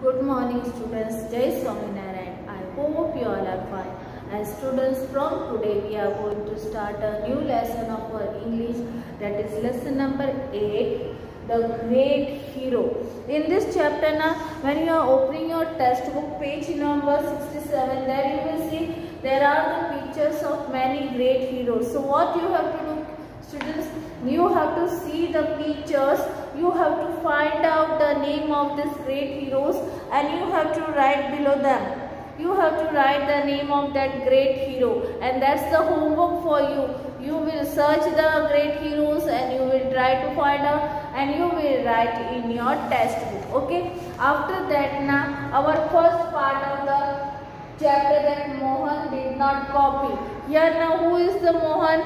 Good morning students, Jai Swaminarayan. I hope you all are fine. As students, from today we are going to start a new lesson of our English, that is lesson number 8, The Great Hero. In this chapter, when you are opening your textbook, page number 67, there you will see there are the pictures of many great heroes. So what you have to do, students, you have to see the pictures, you have to find out the name of these great heroes and you have to write below them. You have to write the name of that great hero, and that's the homework for you. You will search the great heroes and you will try to find out and you will write in your textbook. Okay. After that, now our first part of the chapter, that Mohan did not copy. Here now who is the Mohan?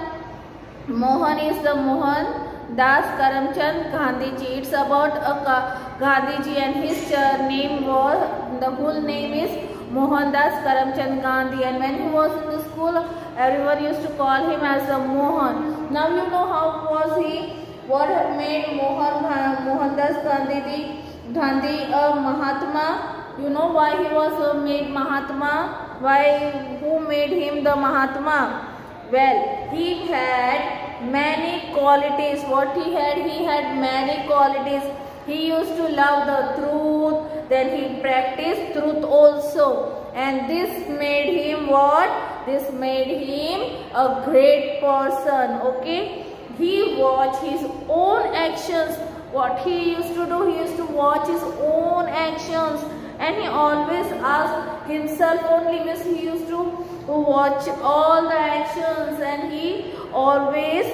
Mohan is the Mohan Das Karamchand Gandhiji. It's about a Gandhiji, and his name was, the whole name is Mohandas Karamchand Gandhi, and when he was in the school, everyone used to call him as the Mohan. Now you know how was he, what made Mohandas Gandhi a Mahatma. You know why he was made Mahatma? Why? Who made him the Mahatma? Well, he had many qualities. What he had many qualities. He used to love the truth, then he practiced truth also. And this made him what? This made him a great person. Okay? He watched his own actions. What he used to do? He used to watch his own actions. And he always asked himself only, means he used to watch all the actions and he always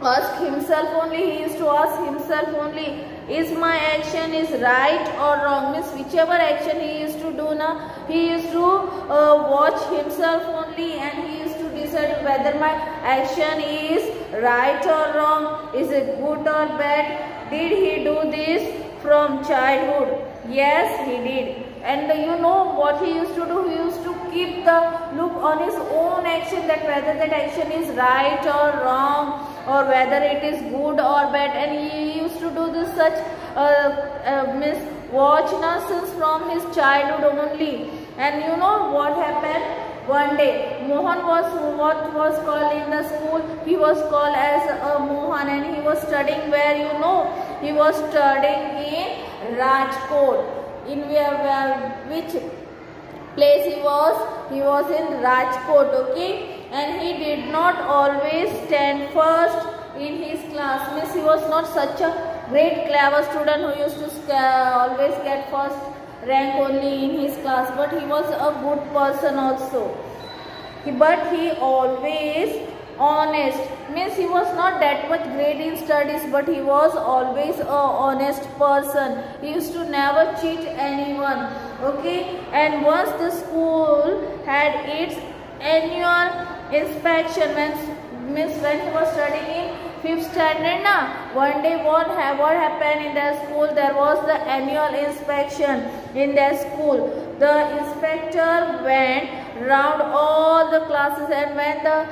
asked himself only, he used to ask himself only, is my action is right or wrong? Means whichever action he used to do now, he used to watch himself only and he used to decide whether my action is right or wrong, is it good or bad. Did he do this from childhood? Yes, he did. And you know what he used to do? He used to keep the look on his own action, that whether that action is right or wrong, or whether it is good or bad. And he used to do this such watch nonsense from his childhood only. And you know what happened? One day, Mohan was what was called in the school. He was called as a Mohan, and he was studying where, you know, he was studying in Rajkot. In which place he was? He was in Rajkot, okay? And he did not always stand first in his class. Means he was not such a great clever student who used to always get first rank only in his class, but he was a good person also. But he always honest, means he was not that much great in studies, but he was always a honest person. He used to never cheat anyone. Okay, and once the school had its annual inspection, means when he was studying in 5th standard, one day what happened in the school? There was the annual inspection in the school. The inspector went round all the classes, and when the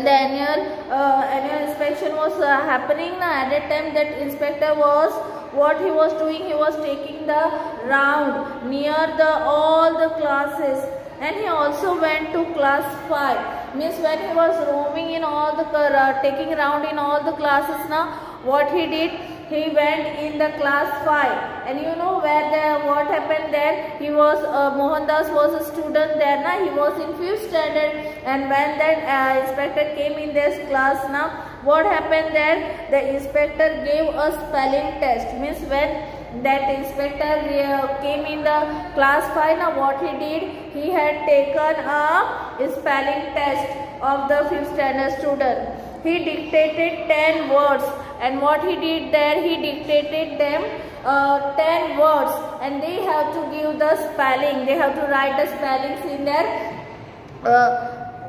annual inspection was happening, at that time that inspector was, what he was doing? He was taking the round near all the classes. And he also went to class 5. Means when he was roaming in all the, taking round in all the classes, what he did? He went in the class 5. And you know what happened there? He was, Mohandas was a student there, he was in 5th standard. And when that inspector came in this class, what happened there? The inspector gave a spelling test. Means when that inspector came in the class 5, what he did? He had taken a spelling test of the 5th standard student. He dictated 10 words, and what he did there? He dictated them 10 words, and they have to give the spelling. They have to write the spellings in their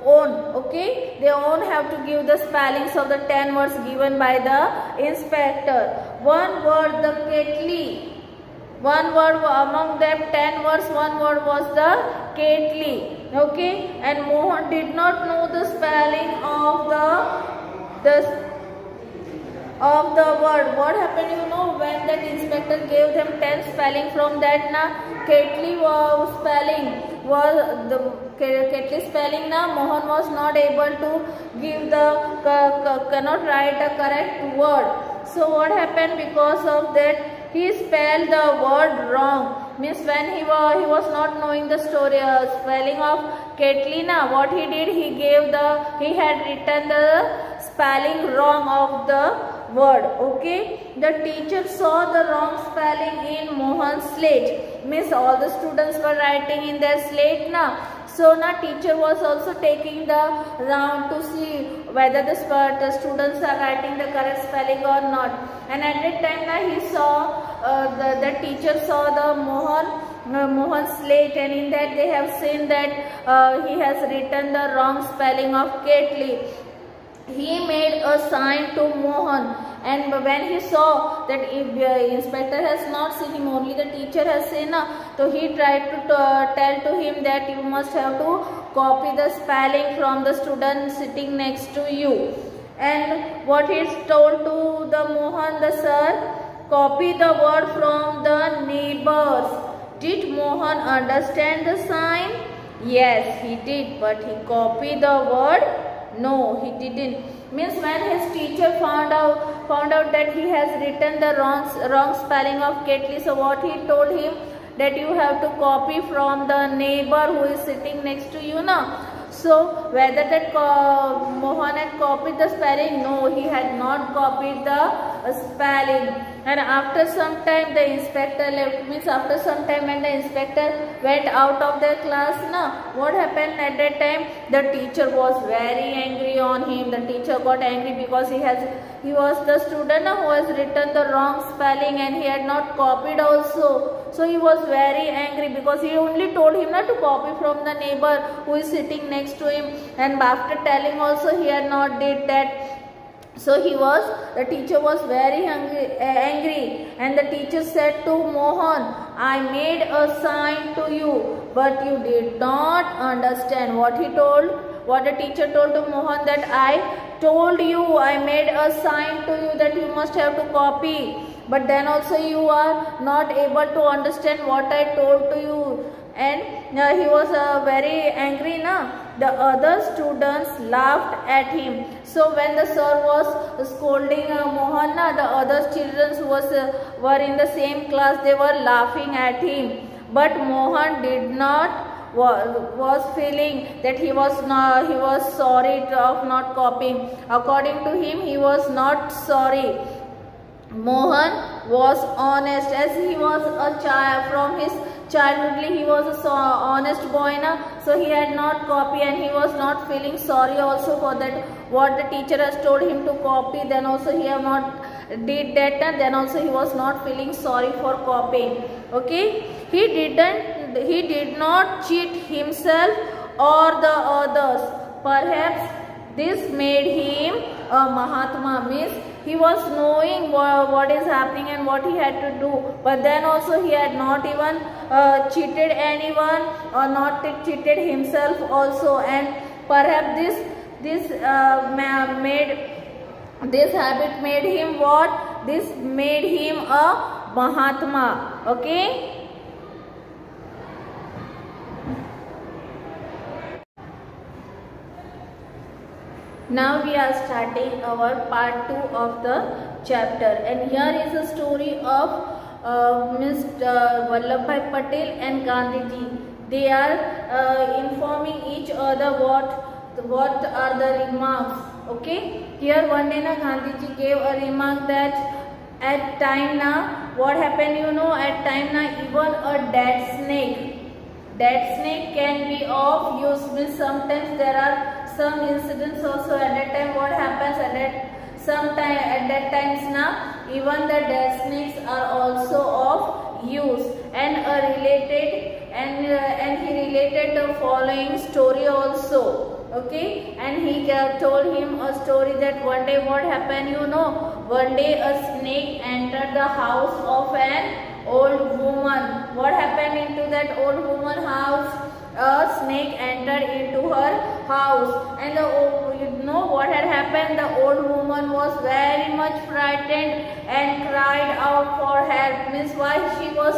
own. Okay, they own have to give the spellings of the 10 words given by the inspector. One word, the kettle. One word among them 10 words, one word was the kettle. Okay, and Mohan did not know the spelling of the of the word. What happened, you know, when that inspector gave them 10 spelling from that na Ketli spelling was the Ketli spelling na Mohan was not able to give the cannot write a correct word. So what happened, because of that he spelled the word wrong. Means when he was not knowing the story spelling of Ketlina, what he did, he had written the spelling wrong of the word. Okay, the teacher saw the wrong spelling in Mohan's slate. Means all the students were writing in their slate na. So now teacher was also taking the round to see whether the students are writing the correct spelling or not. And at that time now he saw the teacher saw the Mohan's slate, and in that they have seen that he has written the wrong spelling of Ketli. He made a sign to Mohan, and when he saw that if the inspector has not seen him, only the teacher has seen, so he tried to tell to him that you must have to copy the spelling from the student sitting next to you. And what he told to the Mohan, the sir, copy the word from the neighbors. Did Mohan understand the sign? Yes, he did, but he copied the word? No, he didn't. Means when his teacher found out that he has written the wrong spelling of Ketli, so what he told him, that you have to copy from the neighbor who is sitting next to you now. So whether that Mohan had copied the spelling? No, he had not copied the spelling. And after some time the inspector left. Means after some time when the inspector went out of the class, what happened at that time? The teacher was very angry on him. The teacher got angry because he was the student who has written the wrong spelling and he had not copied also. So he was very angry because he only told him not to copy from the neighbor who is sitting next to him, and after telling also he had not did that. So the teacher was very angry, and the teacher said to Mohan, I made a sign to you, but you did not understand. What the teacher told to Mohan, that I told you, I made a sign to you that you must have to copy, but then also you are not able to understand what I told to you. And he was very angry now. The other students laughed at him. So when the sir was scolding Mohan, the other children who were in the same class, they were laughing at him. But Mohan did not was feeling that he was sorry of not copying. According to him, he was not sorry. Mohan was honest, as he was a child. From his childhoodly he was a honest boy, so he had not copied, and he was not feeling sorry also for that what the teacher has told him to copy. Then also he have not did that, and then also he was not feeling sorry for copying. Okay, he did not cheat himself or the others. Perhaps this made him a Mahatma. Means he was knowing what is happening and what he had to do, but then also he had not even cheated anyone or not cheated himself also, and perhaps this habit made him what? This made him a Mahatma. Okay. Now we are starting our part 2 of the chapter, and here is a story of Mr. Vallabhbhai Patel and Gandhiji. They are informing each other what are the remarks. Okay, here one day Gandhiji gave a remark that at time what happened, at time even a dead snake can be of use. Means sometimes there are some incidents also at that time. What happens at that times even the dead snakes are also of use. And he related the following story also. Okay, and he told him a story that one day what happened, one day a snake entered the house of an old woman. What happened into that old woman house? a snake entered into her house. And you know what had happened? The old woman was very much frightened and cried out for help. Means why she was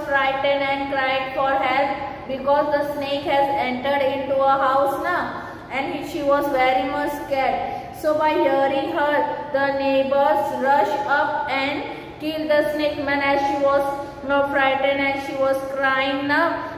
frightened and cried for help? Because the snake has entered into a house now, and she was very much scared. So by hearing her, the neighbors rushed up and killed the snake. Man, as she was frightened and she was crying now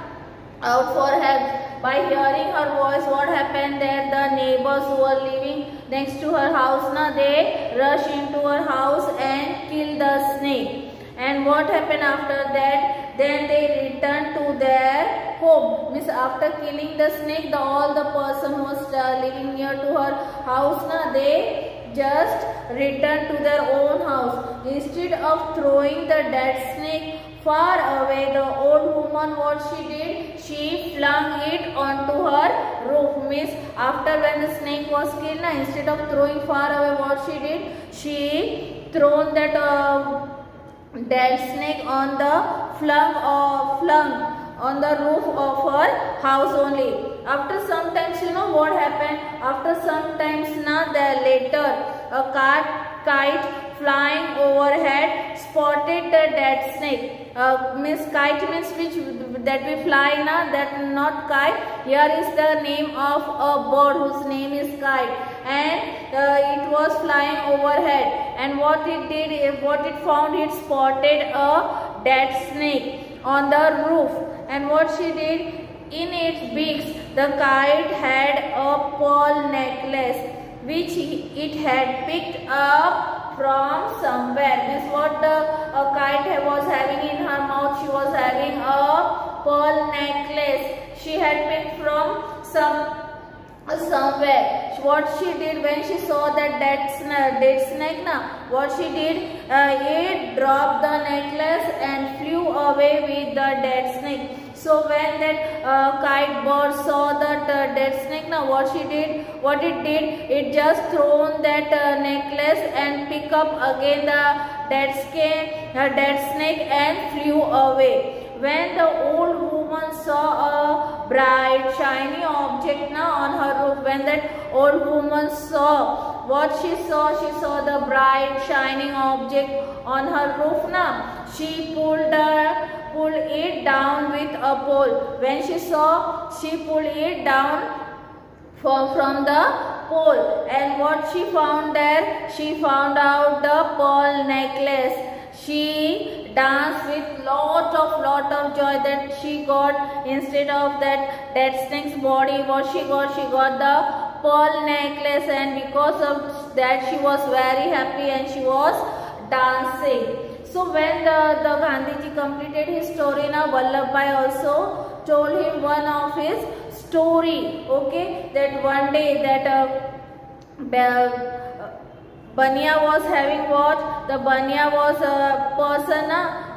out for help. By hearing her voice, what happened there? The neighbors who were living next to her house now, they rushed into her house and killed the snake. And what happened after that? Then they returned to their home. Means after killing the snake, all the person who was living near to her house now, they just returned to their own house. Instead of throwing the dead snake far away, the old woman, what she did? She flung it onto her roof. Means after when the snake was killed, instead of throwing far away, what she did? She thrown that dead snake on the flung on the roof of her house only. After some times, you know what happened? After some times now, later a kite flying overhead spotted the dead snake. Means kite means which that we fly now, that not kite. Here is the name of a bird whose name is kite, and it was flying overhead. And what it did, what it found, it spotted a dead snake on the roof. And what she did, in its beaks, the kite had a pearl necklace which it had picked up from somewhere. This is what the kite was having in her mouth. She was having a pearl necklace. She had picked from somewhere. What she did when she saw that dead snake now, what she did, it dropped the necklace and flew away with the dead snake. So when that kite bird saw that dead snake now, what it did, it just thrown that necklace and pick up again the dead snake and flew away. When the old woman saw a bright shiny object now on her roof, when that old woman saw what she saw the bright shining object on her roof now, she pulled it down with a pole. When she pulled it down from the pole, and what she found there, she found out the pearl necklace. She danced with lot of joy that she got. Instead of that dead snake's body, what she got the pearl necklace, and because of that she was very happy and she was dancing. So when the Gandhiji completed his story now, Vallabhbhai also told him one of his story. Okay, that one day that Bania was having what? The Bania was a person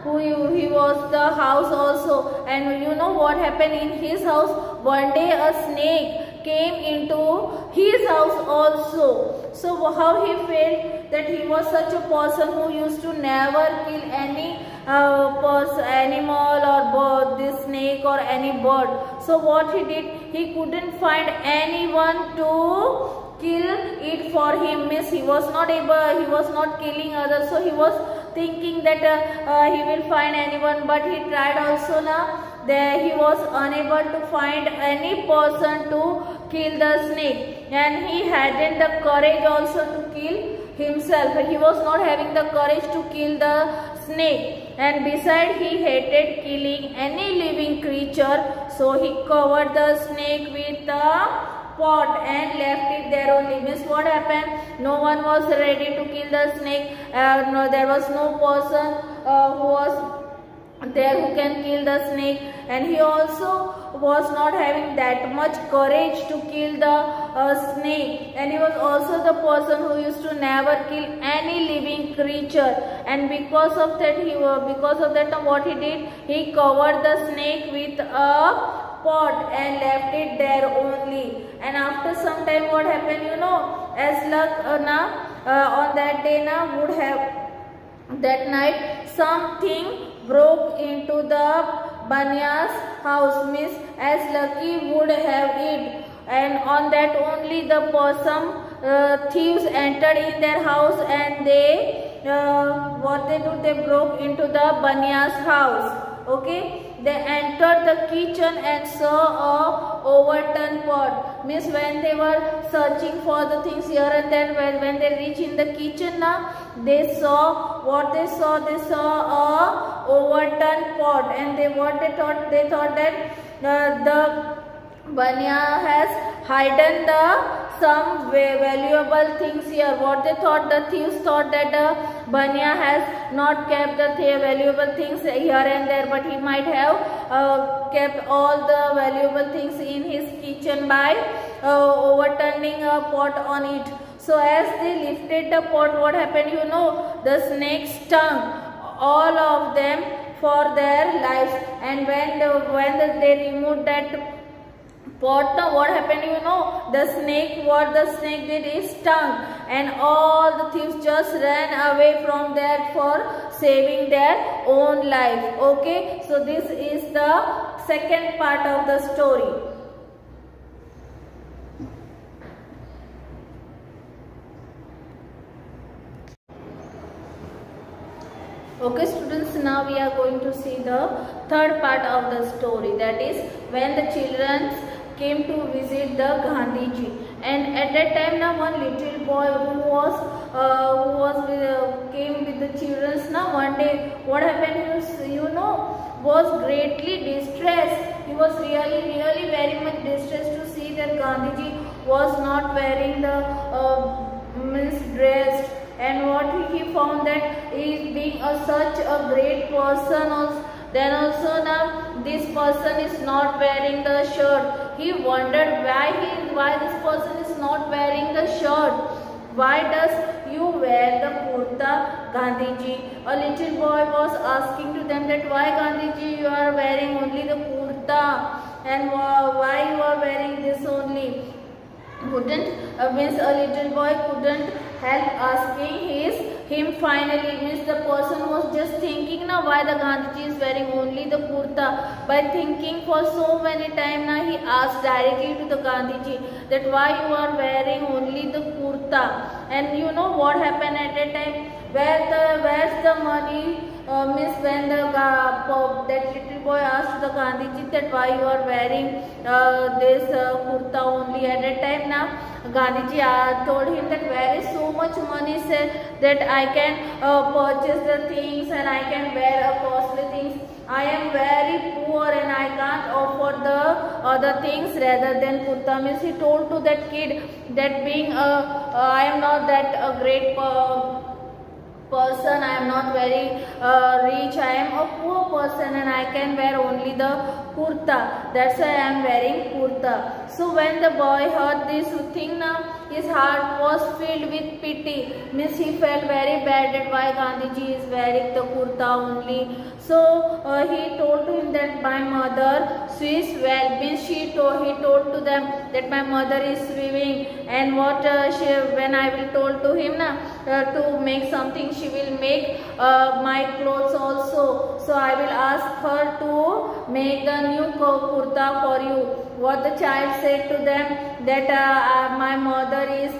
who he was the house also, and you know what happened in his house? One day a snake came into his house also. So how he felt that he was such a person who used to never kill any animal or bird, this snake or any bird. So what he did, he couldn't find anyone to kill it for him. Means he was not killing others, so he was thinking that he will find anyone, but he tried also now. There he was unable to find any person to kill the snake, and he hadn't the courage also to kill himself. He was not having the courage to kill the snake, and besides he hated killing any living creature, so he covered the snake with a pot and left it there only. Means what happened? No one was ready to kill the snake. No, there was no person who was there who can kill the snake, and he also was not having that much courage to kill the snake, and he was also the person who used to never kill any living creature. And because of that what he did, he covered the snake with a pot and left it there only. And after some time what happened, you know, as luck on that day that night something broke into the Banya's house, means as lucky would have it, and on that only the some thieves entered in their house, and they what they do, they broke into the Banya's house. Okay, they entered the kitchen and saw a overturned pot. Means when they were searching for the things here and there, when they reach in the kitchen now, they saw what they saw. They saw a overturned pot, and they thought that the Banya has hidden some valuable things here. What they thought, the thieves thought that Banya has not kept the valuable things here and there, but he might have kept all the valuable things in his kitchen by overturning a pot on it. So as they lifted the pot, what happened? You know, the snake stung all of them for their lives, and when they removed that pot, what happened? You know, the snake, what the snake did is stung, and all the thieves just ran away from there for saving their own life. Okay, so this is the second part of the story. Okay students, now we are going to see the third part of the story, that is when the children came to visit the Gandhiji. And at that time now one little boy came with the children. Now one day what happened, you know, was greatly distressed. He was really very much distressed to see that Gandhiji was not wearing the dress. And what he found, that he being such a great person, then also now this person is not wearing the shirt. He wondered why this person is not wearing the shirt. Why does you wear the kurta, Gandhiji? A little boy was asking to them that why Gandhiji you are wearing only the kurta, and why you are wearing this only? Means a little boy couldn't help asking him finally. Means the person was just thinking now why the Gandhiji is wearing only the kurta. By thinking for so many times now, he asked directly to the Gandhiji that why you are wearing only the kurta. And you know what happened at that time? Where's the money? Means when that little boy asked the Gandhiji that why you are wearing this kurta only. At that time now, Gandhiji told him that where is so much money, said that I can purchase the things and I can wear a costly things. I am very poor and I can't afford the other things rather than kurta. Means he told to that kid that being I am not that a great person, I am not very rich, I am a poor person and I can wear only the kurta. That's why I am wearing kurta. So when the boy heard this thing now, his heart was filled with pity. Means he felt very bad that why Gandhiji is wearing the kurta only. So he told to him that my mother swims well. Means he told to them that my mother is swimming, and what when I will told to him now to make something, she will make my clothes also. So I will ask her to make the new kurta for you. What the child said to them, that my mother is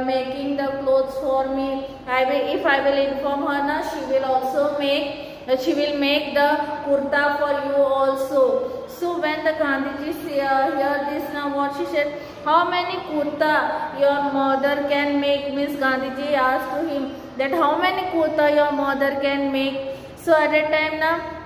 making the clothes for me. If I will inform her now, she will also make. She will make the kurta for you also. So when the Gandhiji heard this now, what she said, how many kurta your mother can make? Means Gandhiji asked to him that how many kurta your mother can make. So at that time now,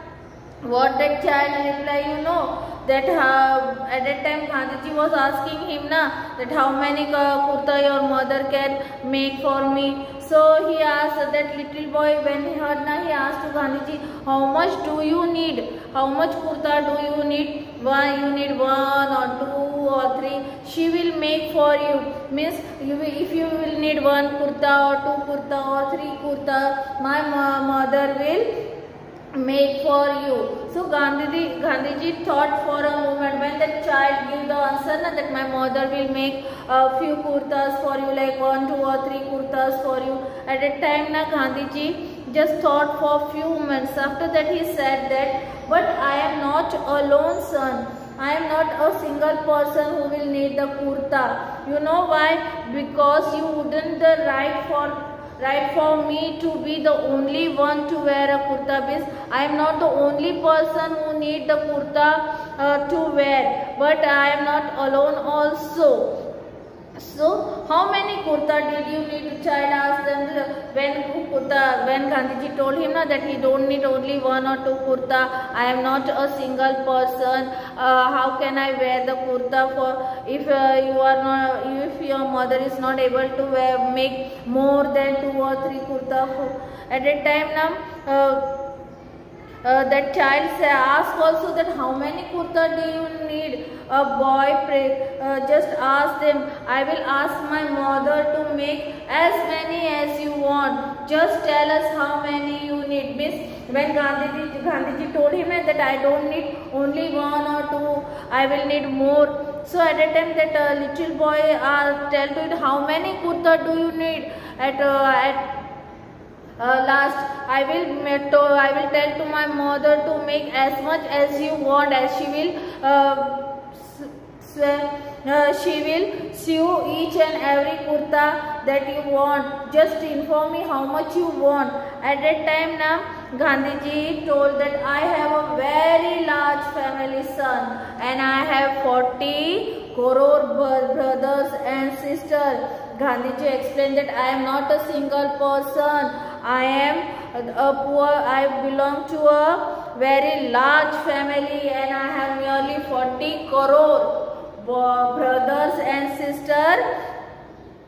what that child replied, you know, that at that time Gandhiji was asking him na that how many kurta your mother can make for me. So he asked that little boy, when he heard na, he asked to Gandhiji, how much do you need? How much kurta do you need? You need 1 or 2 or 3. She will make for you. Means if you will need 1 kurta or 2 kurta or 3 kurta, my mother will make for you. So Gandhiji thought for a moment. When the child gave the answer that my mother will make a few kurtas for you, like 1, 2 or 3 kurtas for you. At that time Gandhiji just thought for few minutes. After that he said that, but I am not alone, son. I am not a single person who will need the kurta. You know why? Because you wouldn't right for me to be the only one to wear a kurta. Because I am not the only person who need the kurta to wear, but I am not alone also. So, how many kurta did you need? The child asked them when Gandhiji told him that he don't need only one or two kurta. I am not a single person. How can I wear the kurta for if your mother is not able to make more than 2 or 3 kurta for, at that time that child asked also that how many kurta do you need? A boy just asked them, I will ask my mother to make as many as you want. Just tell us how many you need. Miss, when Gandhiji told him that I don't need only 1 or 2, I will need more. So at that time that little boy tell to it, how many kurta do you need? Last, I will tell to my mother to make as much as you want, as she will sew each and every kurta that you want. Just inform me how much you want. At that time now, Gandhiji told that I have a very large family, son, and I have 40 crore brothers and sisters. Gandhiji explained that I am not a single person. I am a poor. I belong to a very large family, and I have nearly 40 crore brothers and sisters,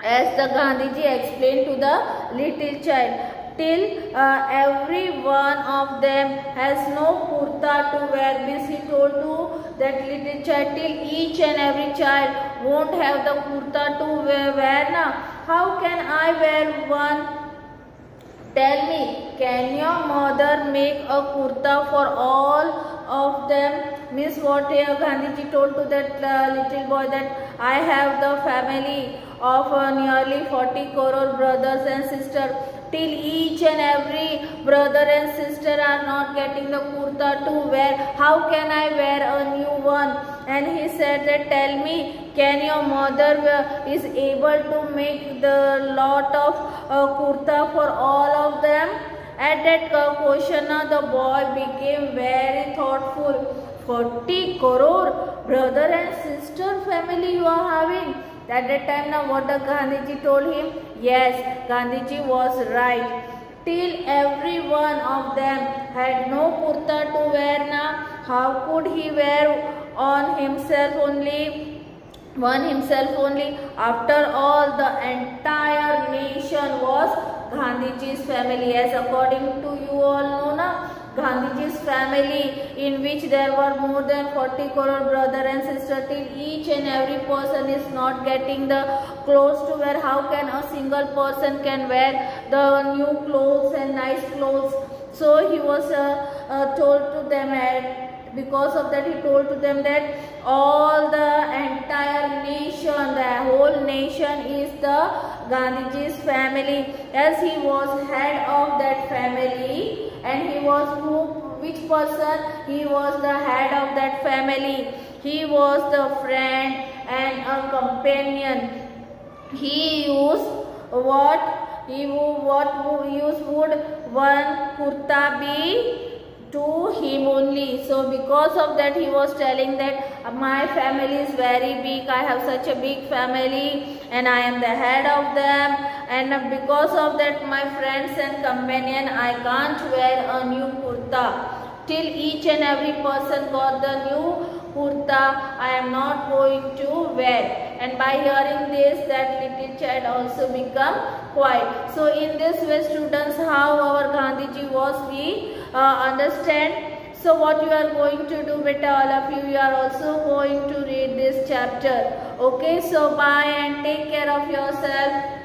as the Gandhiji explained to the little child. Till every one of them has no kurta to wear. Means he told to that little child, till each and every child won't have the kurta to wear now. How can I wear one? Tell me, can your mother make a kurta for all of them? Means what Gandhiji told to that little boy, that I have the family of nearly 40 crore brothers and sisters. Till each and every brother and sister are not getting the kurta to wear, how can I wear a new one? And he said that, tell me, can your mother is able to make the lot of kurta for all of them? At that question, the boy became very thoughtful. 40 crore brother and sister family you are having. At that time now, what the Gandhiji told him? Yes, Gandhiji was right. Till every one of them had no kurta to wear now, how could he wear on himself only? One himself only. After all, the entire nation was Gandhiji's family. As according to you all know now, Gandhiji's family, in which there were more than 40 crore brother and sister, till each and every person is not getting the clothes to wear. How can a single person can wear the new clothes and nice clothes? So he was told to them, because of that he told to them that all the entire nation, the whole nation is the Gandhiji's family, as he was head of that family. And he was which person? He was the head of that family. He was the friend and a companion. He used what? Would one kurta be to him only. So because of that he was telling that my family is very big, I have such a big family and I am the head of them, and because of that my friends and companion, I can't wear a new kurta. Till each and every person got the new kurta, I am not going to wear. And by hearing this, that little child also become quiet. So in this way, students, how our Gandhiji was, we understand. So what you are going to do, beta, all of you are also going to read this chapter. Okay, so bye and take care of yourself.